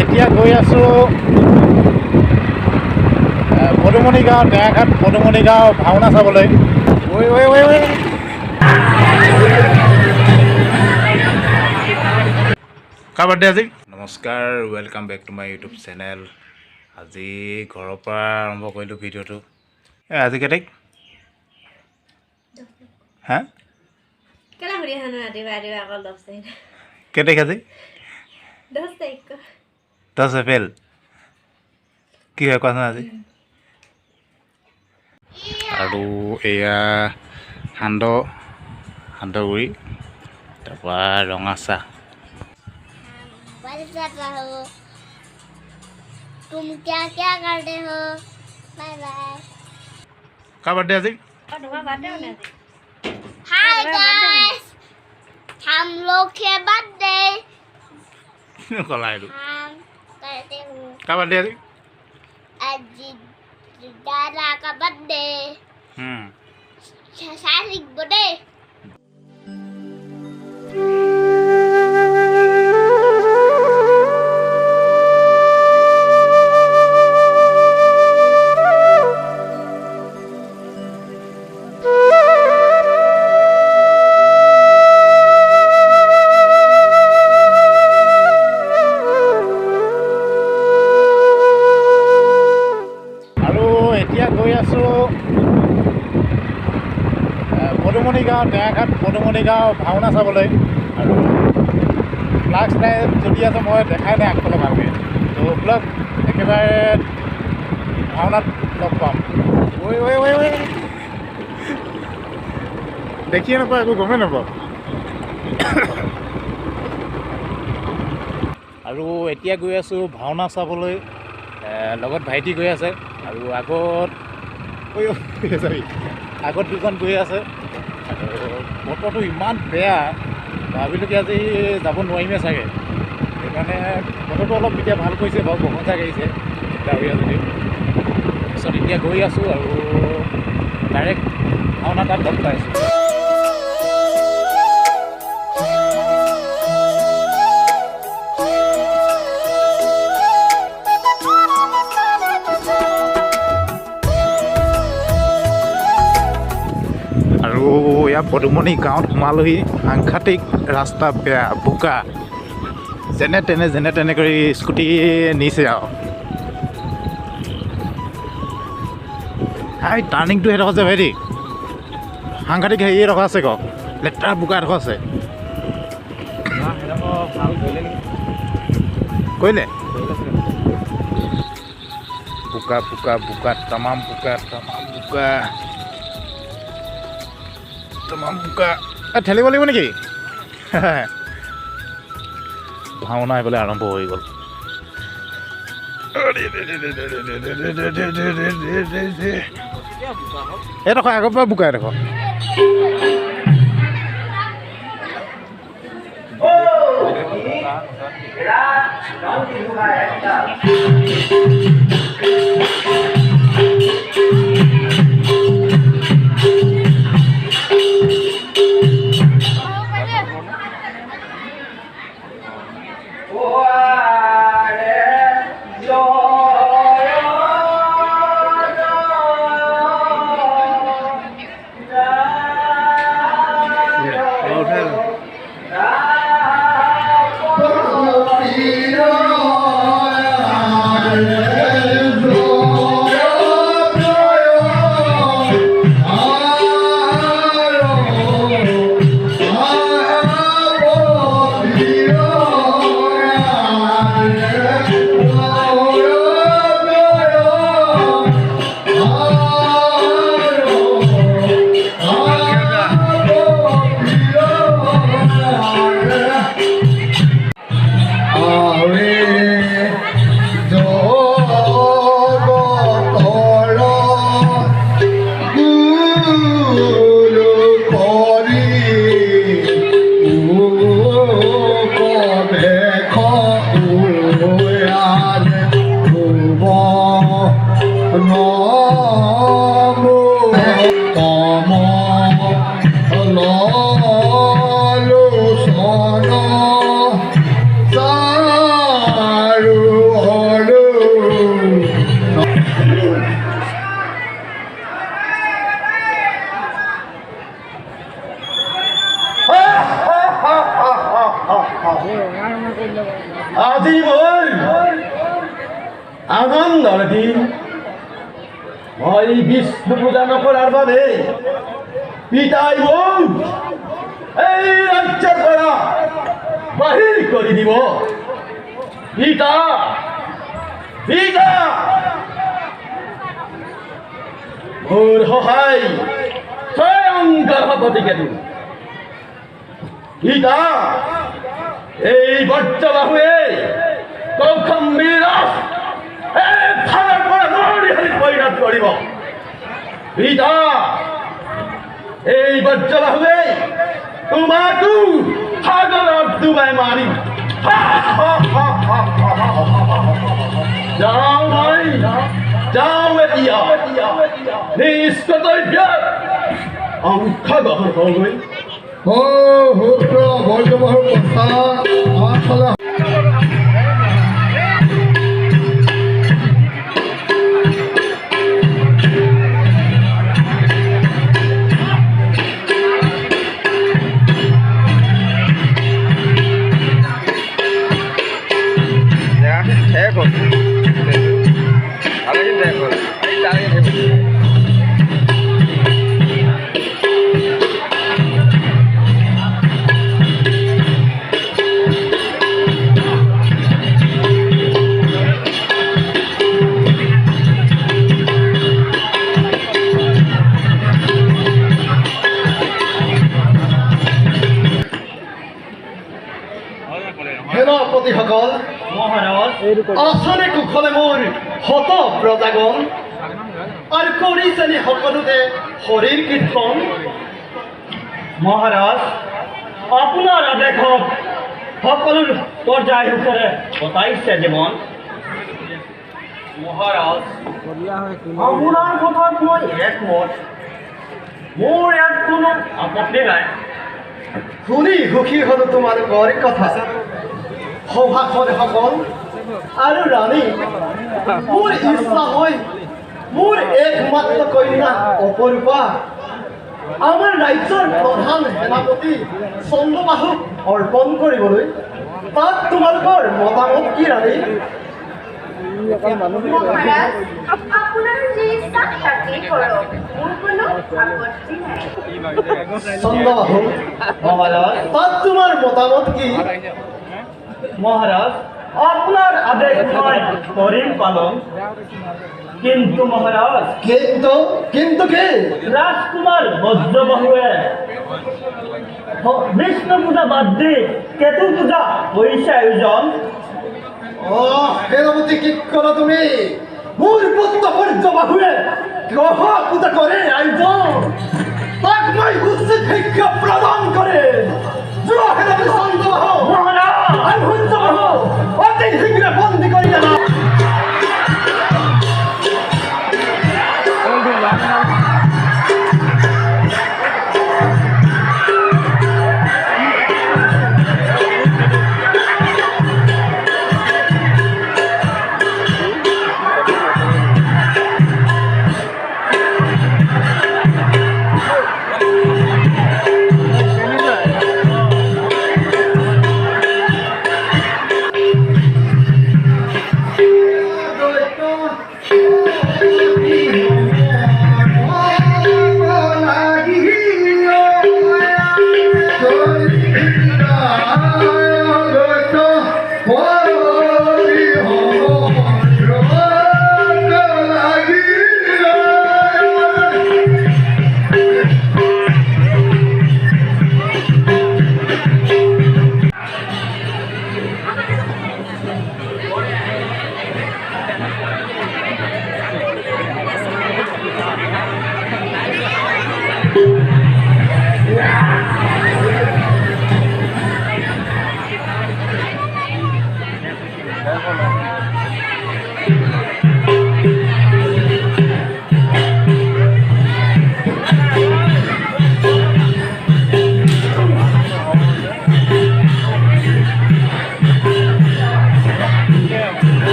এতিয়া গৈ আছোঁ পদুমনি গাঁও টেঙাঘাট পদুমনি গাঁও ভাওনা চাবলৈ। কাৰ বাৰ্থডে আজি? নমস্কাৰ, welcome back to my YouTube channel. আজি ঘৰৰ পৰা আৰম্ভ কৰিলোঁ ভিডিঅ'টো। আজি কেই তাৰিখ? হা? কেই তাৰিখ আজি? 10 এপ্ৰিল। কি হয় কোৱাচোন আজি? আৰু এয়া সান্দহগুৰি, তাৰপৰা ৰঙা চাহ। तुम क्या क्या करते हो? Bye bye. कार बर्थडे आज? हाय गाइस, हम लोग के बर्थडे हम करते हो। कार बर्थडे आज? आज दादा का बर्थडे। शादी बर्थडे। পদুমনি গাঁও টেঙাঘাট পদুমনি গাঁও ভাওনা চাবলৈ। আৰু ফ্লাক্স নাই যদি আছে মই দেখাই নাই আগফালে ভালকৈ, তো ব্লগ একেবাৰে ভাওনাত লগ পাম। দেখিয়ে নাপাওঁ, একো গমেই নাপাওঁ। আৰু এতিয়া গৈ আছোঁ ভাওনা চাবলৈ, লগত ভাইটি গৈ আছে আৰু আগত দুজন গৈ আছে। আৰু বতৰটো ইমান বেয়া, ভাবিলোঁ কি আজি যাব নোৱাৰিমে চাগে। সেইকাৰণে বতৰটো অলপ এতিয়া ভাল কৰিছে বাৰু, বৰষুণ আহিছে ডাৱৰীয়া যদিও। তাৰপিছত এতিয়া গৈ আছোঁ আৰু ডাইৰেক্ট ভাওনা তাত লগ পাইছোঁ। আৰু ইয়াৰ পদুমনি গাঁৱত সোমালোহি, সাংঘাতিক ৰাস্তা বেয়া, বোকা, যেনে তেনে কৰি স্কুটি নিছে আৰু। হাই টাৰ্ণিংটো সেইডোখৰ আছে ভাইটি, সাংঘাতিক হেৰি এডোখৰ আছে কওক, লেতেৰা বোকা এডোখৰ আছে। কৰিলে বোকা তামাম বোকা ঠেলিব লাগিব নেকি? ভাওনা এইফালে আৰম্ভ হৈ গ'ল। এইডোখৰ আগৰ পৰা বোকা এডোখৰ। Saru আজি মোৰ আনন্দৰ দিন মই বিষ্ণু পূজা নকৰাৰ বাবে পিতাই মোক এই ৰাজ্যৰ পৰা বাহিৰ কৰি দিব পিতা পিতা মোৰ সহায় স্বয়ং গৰ্ভৱতীকে দিম পিতা এই বজ্ৰবাহুৱে কৌশম্বীৰক এফালৰ পৰা নৰিহৰি পৰিণত কৰিব পিতা এই বজ্ৰবাহুৱে তোমাকো সাগৰত ডুবাই মাৰিম যাওঁ মই যাওঁ এতিয়া নিজ কৰ্তব্যত অংশগ্ৰহণ কৰোঁগৈ বজ্ৰবাহুৰ কথা আমাৰ ফালে সেনাপতিসকল মহাৰাজ আচনে কুশলে মোৰ শত প্ৰজাগণ আৰু কৰিছেনে সকলোতে শৰীৰ কীৰ্তন মহাৰাজ আপোনাৰ আদেশত সকলো পৰ্যায় সুখেৰে কটাইছে জীৱন মহাৰাজ আপোনাৰ কথাত মই একমত মোৰ ইয়াত কোনো আপত্তি নাই শুনি সুখী হলো তোমালোকৰ কথা সভাসদসকল আৰু ৰাণী মোৰ ইচ্ছা হয় মোৰ একমাত্ৰ কন্যা অপৰূপা আমাৰ ৰাজ্যৰ প্ৰধান সেনাপতি চন্দ্ৰবাহুক অৰ্পণ কৰিবলৈ তাত তোমালোকৰ মতামত কি ৰাণী মহাৰাজ আপোনাৰ যি ইচ্ছা তাকেই কৰক মোৰ কোনো আপত্তি নাই চন্দ্ৰবাহু মহাৰাজ তাত তোমাৰ মতামত কি মহারাজ আপনার আদেশ নয় করিম পালন কিন্তু মহারাজ কিন্তু কি রাজকুমার বজ্রবাহুয়ে বিষ্ণু পূজা বাদ দি কেতু পূজা হয়েছে আয়োজন সেনাপতি কি করো তুমি মোৰ পুত্ৰ বজ্ৰবাহুৱে গ্ৰহ পূজা কৰে আয়োজন তাক মই উচিত শিক্ষা প্ৰদান কৰে সেনাপতি চন্দ্ৰবাহু আৰ বজ্ৰবাহু অতি শীঘ্ৰে বন্দী কৰি আনা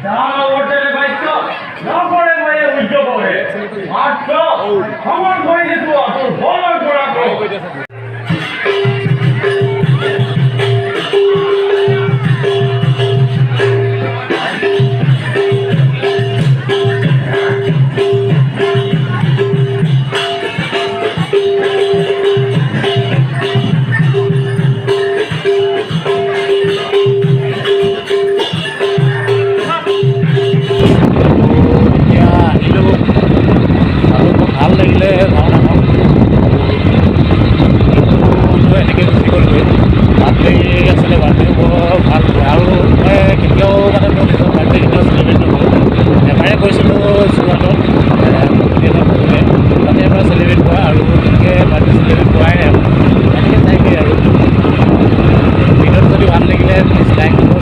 যাৰ লগতে বাক্য নকৰে মই উদ্যোগৰে মাত্ৰ সমন কৰি দিছোঁ তোৰ বলৰ পৰাকৈ ভাল লাগিলে ভাওনাখন এনেকৈ গুচি গ'লগৈ বাৰ্থডে আছিলে বাৰ্থডে বৰ ভাল আৰু মই কেতিয়াও মানে মোৰ নিজৰ বাৰ্থডে কেতিয়াও চেলিব্ৰেট নকৰোঁ এবাৰে কৈছিলোঁ যোৰহাটত তাতে এবাৰ চেলিব্ৰেট কৰা আৰু তেনেকৈ বাৰ্থডে চেলিব্ৰেট কৰাই নাই এনেকৈ যায়গৈ আৰু ভিডিঅ'টো যদি ভাল লাগিলে প্লিজ লাইক